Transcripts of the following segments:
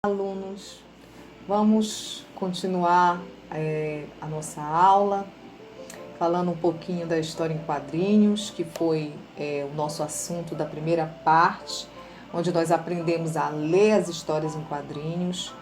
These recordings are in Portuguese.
Alunos, vamos continuar a nossa aula falando um pouquinho da história em quadrinhos, que foi o nosso assunto da primeira parte, onde nós aprendemos a ler as histórias em quadrinhos.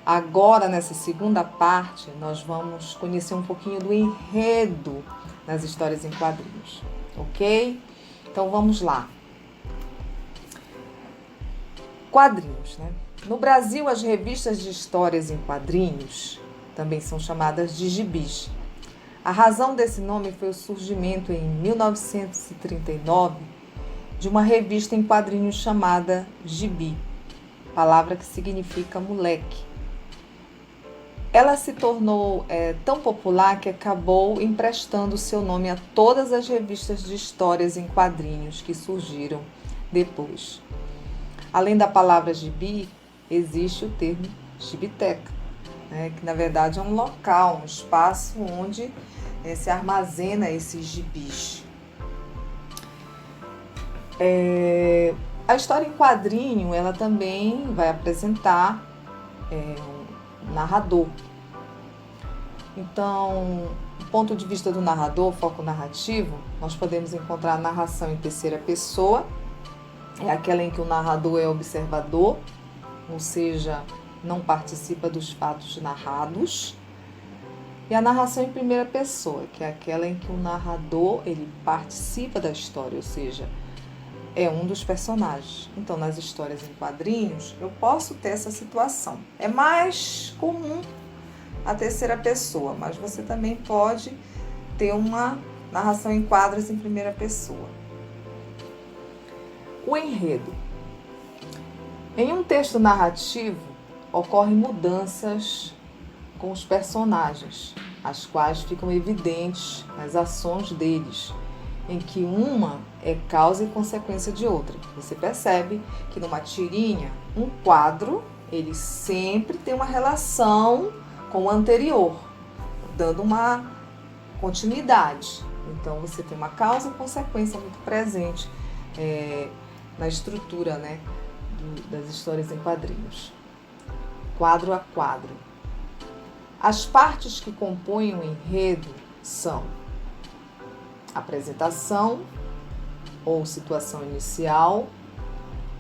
Agora, nessa segunda parte, nós vamos conhecer um pouquinho do enredo nas histórias em quadrinhos, ok? Então vamos lá. Quadrinhos, né? No Brasil, as revistas de histórias em quadrinhos também são chamadas de gibis. A razão desse nome foi o surgimento em 1939 de uma revista em quadrinhos chamada gibi, palavra que significa moleque. Ela se tornou tão popular que acabou emprestando seu nome a todas as revistas de histórias em quadrinhos que surgiram depois. Além da palavra gibi, existe o termo gibiteca, né, que na verdade é um local, um espaço onde se armazena esses gibis. A história em quadrinho, ela também vai apresentar um narrador. Então, do ponto de vista do narrador, foco narrativo, nós podemos encontrar a narração em terceira pessoa, é aquela em que o narrador é observador, ou seja, não participa dos fatos narrados. E a narração em primeira pessoa, que é aquela em que o narrador ele participa da história, ou seja, é um dos personagens. Então, nas histórias em quadrinhos, eu posso ter essa situação. É mais comum a terceira pessoa, mas você também pode ter uma narração em quadros em primeira pessoa. O enredo. Em um texto narrativo, ocorrem mudanças com os personagens, as quais ficam evidentes nas ações deles, em que uma é causa e consequência de outra. Você percebe que numa tirinha, um quadro, ele sempre tem uma relação com o anterior, dando uma continuidade. Então você tem uma causa e consequência muito presente na estrutura, né, das histórias em quadrinhos. Quadro a quadro. As partes que compõem o enredo são apresentação ou situação inicial,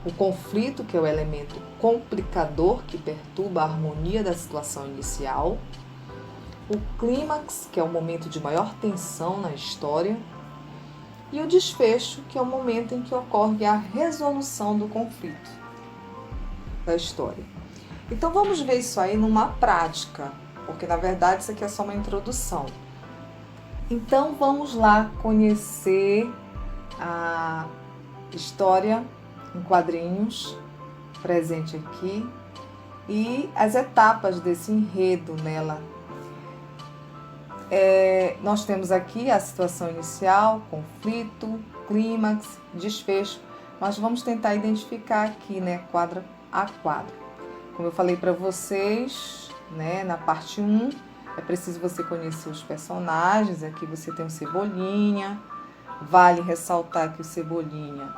o conflito, que é o elemento complicador que perturba a harmonia da situação inicial, o clímax, que é o momento de maior tensão na história, e o desfecho, que é o momento em que ocorre a resolução do conflito da história. Então vamos ver isso aí numa prática, porque na verdade isso aqui é só uma introdução. Então vamos lá conhecer a história em quadrinhos presente aqui e as etapas desse enredo nela. Nós temos aqui a situação inicial, conflito, clímax, desfecho. Nós vamos tentar identificar aqui, né, quadro a quadro. Como eu falei para vocês, né, na parte 1, é preciso você conhecer os personagens. Aqui você tem o Cebolinha. Vale ressaltar que o Cebolinha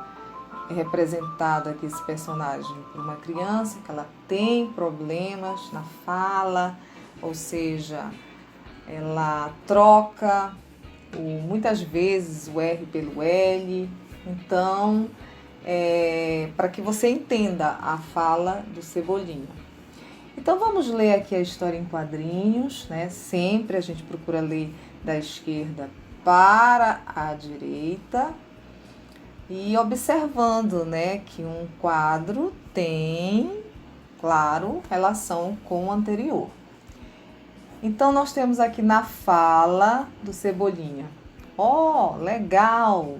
é representado aqui, esse personagem, por uma criança que ela tem problemas na fala, ou seja, ela troca muitas vezes o R pelo L. Então, para que você entenda a fala do Cebolinha. Então vamos ler aqui a história em quadrinhos, né? Sempre a gente procura ler da esquerda para a direita e observando, né, que um quadro tem, claro, relação com o anterior. Então nós temos aqui na fala do Cebolinha: "Oh, legal!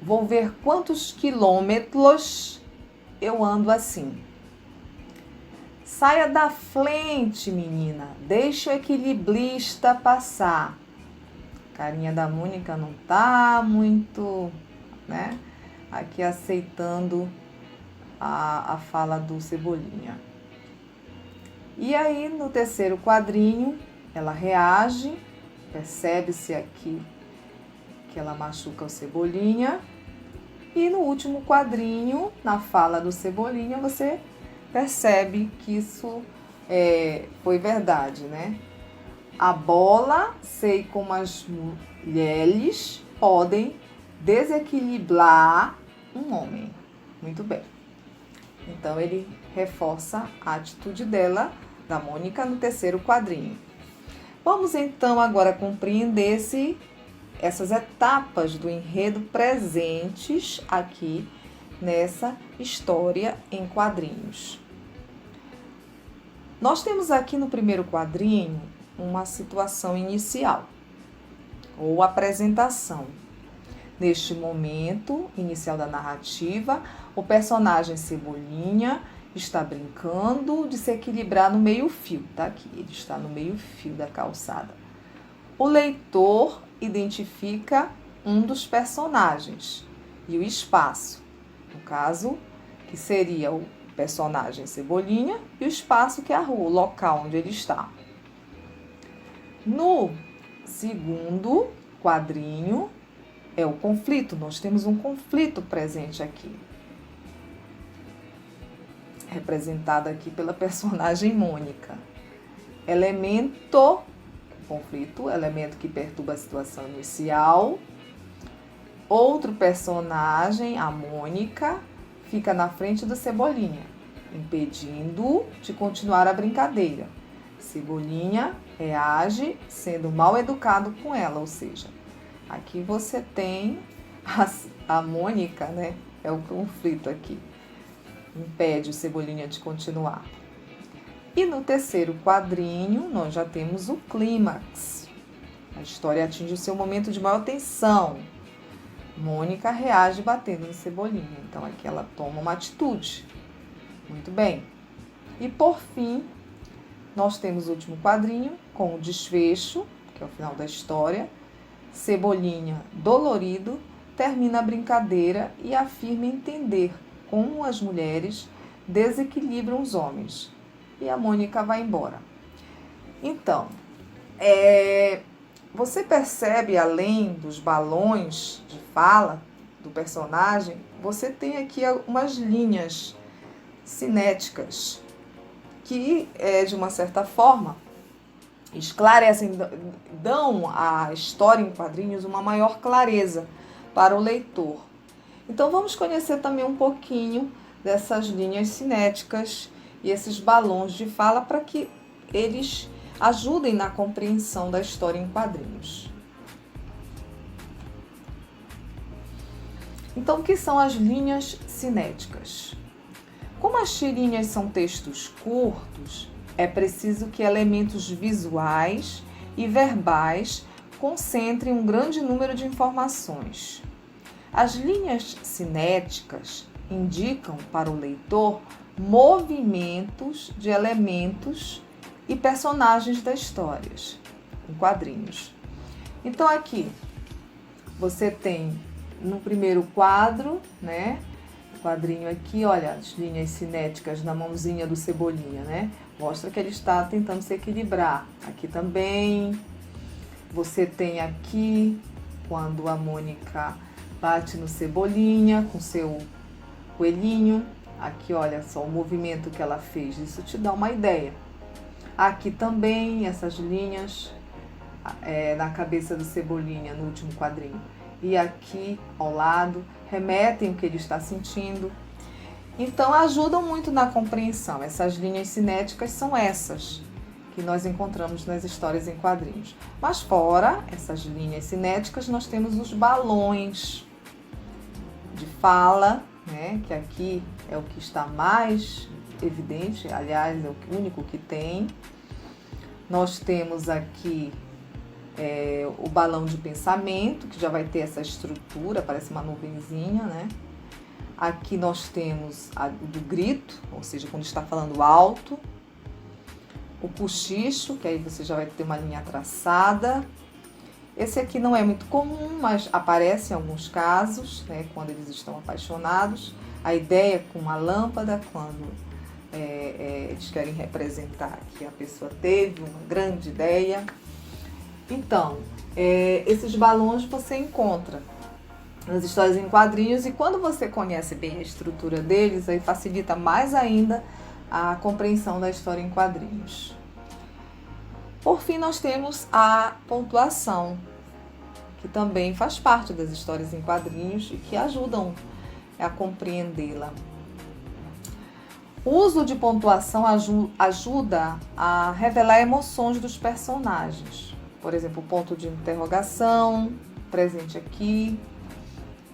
Vou ver quantos quilômetros eu ando assim. Saia da frente, menina. Deixa o equilibrista passar." A carinha da Mônica não tá muito, né, aqui aceitando a fala do Cebolinha. E aí, no terceiro quadrinho, ela reage, percebe-se aqui que ela machuca o Cebolinha. E no último quadrinho, na fala do Cebolinha, você percebe que isso foi verdade, né? A bola, sei como as mulheres podem desequilibrar um homem. Muito bem. Então, ele reforça a atitude dela, da Mônica, no terceiro quadrinho. Vamos, então, agora compreender essas etapas do enredo presentes aqui nessa história em quadrinhos. Nós temos aqui no primeiro quadrinho uma situação inicial, ou apresentação. Neste momento inicial da narrativa, o personagem Cebolinha está brincando de se equilibrar no meio-fio, tá aqui, ele está no meio-fio da calçada. O leitor identifica um dos personagens e o espaço, no caso, que seria o personagem Cebolinha e o espaço que é a rua, o local onde ele está. No segundo quadrinho é o conflito, nós temos um conflito presente aqui, representado aqui pela personagem Mônica. Conflito, elemento que perturba a situação inicial. Outro personagem, a Mônica, fica na frente do Cebolinha, impedindo de continuar a brincadeira. Cebolinha reage sendo mal educado com ela, ou seja, aqui você tem a Mônica, né? É o conflito aqui. Impede o Cebolinha de continuar. E no terceiro quadrinho, nós já temos o clímax. A história atinge o seu momento de maior tensão. Mônica reage batendo no Cebolinha. Então, aqui ela toma uma atitude. Muito bem. E, por fim, nós temos o último quadrinho com o desfecho, que é o final da história. Cebolinha, dolorido, termina a brincadeira e afirma entender como as mulheres desequilibram os homens. E a Mônica vai embora. Então, você percebe, além dos balões de fala do personagem, você tem aqui umas linhas cinéticas que, de uma certa forma, esclarecem, dão à história em quadrinhos uma maior clareza para o leitor. Então, vamos conhecer também um pouquinho dessas linhas cinéticas e esses balões de fala para que eles ajudem na compreensão da história em quadrinhos. Então, o que são as linhas cinéticas? Como as tirinhas são textos curtos, é preciso que elementos visuais e verbais concentrem um grande número de informações. As linhas cinéticas indicam para o leitor movimentos de elementos e personagens das histórias em quadrinhos. Então, aqui você tem no primeiro quadro, né? Quadrinho aqui, olha, as linhas cinéticas na mãozinha do Cebolinha, né? Mostra que ele está tentando se equilibrar. Aqui também você tem aqui quando a Mônica bate no Cebolinha com seu coelhinho. Aqui, olha só o movimento que ela fez. Isso te dá uma ideia. Aqui também essas linhas na cabeça do Cebolinha no último quadrinho. E aqui ao lado remetem o que ele está sentindo. Então, ajudam muito na compreensão. Essas linhas cinéticas são essas que nós encontramos nas histórias em quadrinhos. Mas fora essas linhas cinéticas, nós temos os balões de fala, né? Que aqui é o que está mais evidente, aliás, é o único que tem. Nós temos aqui o balão de pensamento, que já vai ter essa estrutura, parece uma nuvenzinha, né? Aqui nós temos o do grito, ou seja, quando está falando alto. O cochicho, que aí você já vai ter uma linha traçada. Esse aqui não é muito comum, mas aparece em alguns casos, né, quando eles estão apaixonados. A ideia com uma lâmpada, quando eles querem representar que a pessoa teve uma grande ideia. Então, esses balões você encontra nas histórias em quadrinhos, e quando você conhece bem a estrutura deles, aí facilita mais ainda a compreensão da história em quadrinhos. Por fim, nós temos a pontuação, que também faz parte das histórias em quadrinhos e que ajudam a compreendê-la. O uso de pontuação ajuda a revelar emoções dos personagens. Por exemplo, o ponto de interrogação, presente aqui,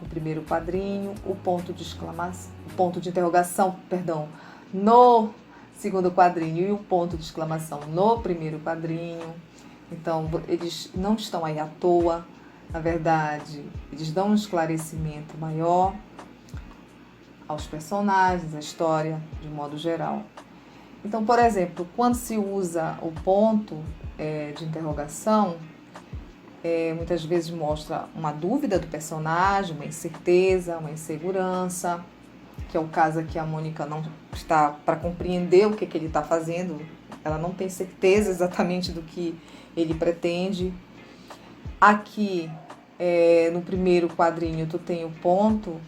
no primeiro quadrinho, o ponto de interrogação, no segundo quadrinho e o ponto de exclamação no primeiro quadrinho. Então, eles não estão aí à toa, na verdade, eles dão um esclarecimento maior aos personagens, à história, de modo geral. Então, por exemplo, quando se usa o ponto de interrogação, muitas vezes mostra uma dúvida do personagem, uma incerteza, uma insegurança, que é o caso aqui, a Mônica não está para compreender o que ele está fazendo, ela não tem certeza exatamente do que ele pretende. Aqui, no primeiro quadrinho, tu tem o ponto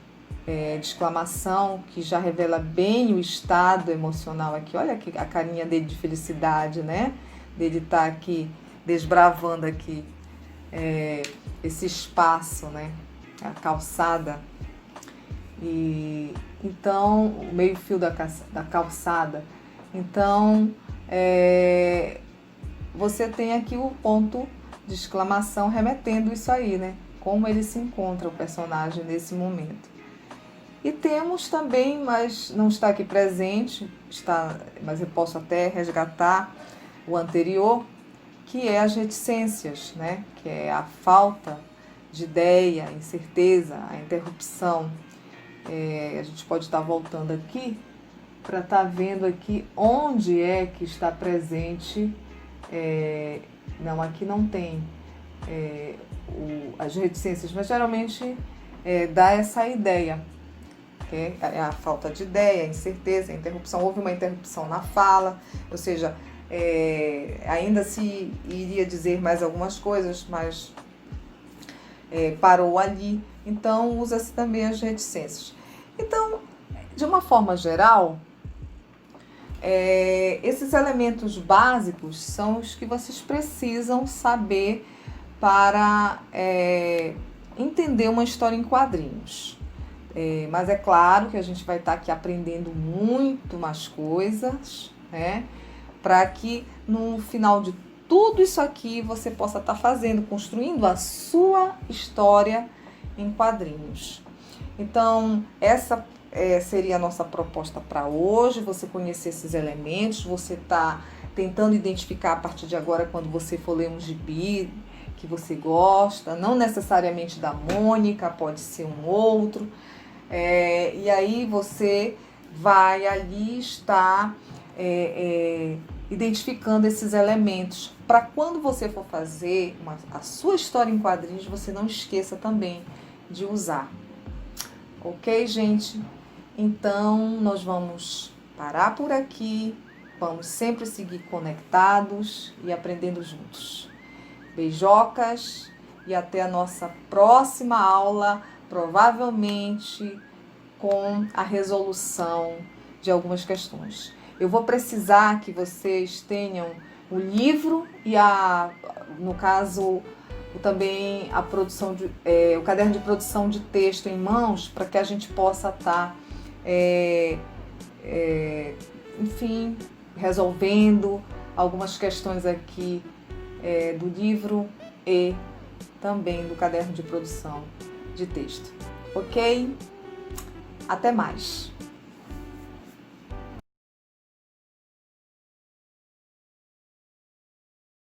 de exclamação, que já revela bem o estado emocional aqui. Olha aqui a carinha dele de felicidade, né? Dele estar aqui, desbravando aqui esse espaço, né? A calçada. E então, o meio-fio da calçada. Então, você tem aqui o ponto de exclamação remetendo isso aí, né? Como ele se encontra, o personagem, nesse momento. E temos também, mas não está aqui presente, mas eu posso até resgatar o anterior, que é as reticências, né? Que é a falta de ideia, a incerteza, a interrupção. A gente pode estar voltando aqui para estar vendo aqui onde é que está presente. Não, aqui não tem as reticências, mas geralmente dá essa ideia. A falta de ideia, a incerteza, a interrupção. Houve uma interrupção na fala, ou seja, ainda se iria dizer mais algumas coisas, mas parou ali. Então, usa-se também as reticências. Então, de uma forma geral, esses elementos básicos são os que vocês precisam saber para entender uma história em quadrinhos. Mas é claro que a gente vai estar aqui aprendendo muito mais coisas, né? Para que no final de tudo isso aqui você possa estar fazendo, construindo a sua história em quadrinhos. Então, essa seria a nossa proposta para hoje, você conhecer esses elementos, você está tentando identificar a partir de agora, quando você for ler um gibi que você gosta, não necessariamente da Mônica, pode ser um outro, e aí você vai ali estar identificando esses elementos, para quando você for fazer a sua história em quadrinhos, você não esqueça também de usar. Ok, gente? Então, nós vamos parar por aqui, vamos sempre seguir conectados e aprendendo juntos. Beijocas e até a nossa próxima aula, provavelmente com a resolução de algumas questões. Eu vou precisar que vocês tenham o livro e no caso, também a produção o caderno de produção de texto em mãos, para que a gente possa estar, enfim, resolvendo algumas questões aqui do livro e também do caderno de produção de texto. Ok? Até mais!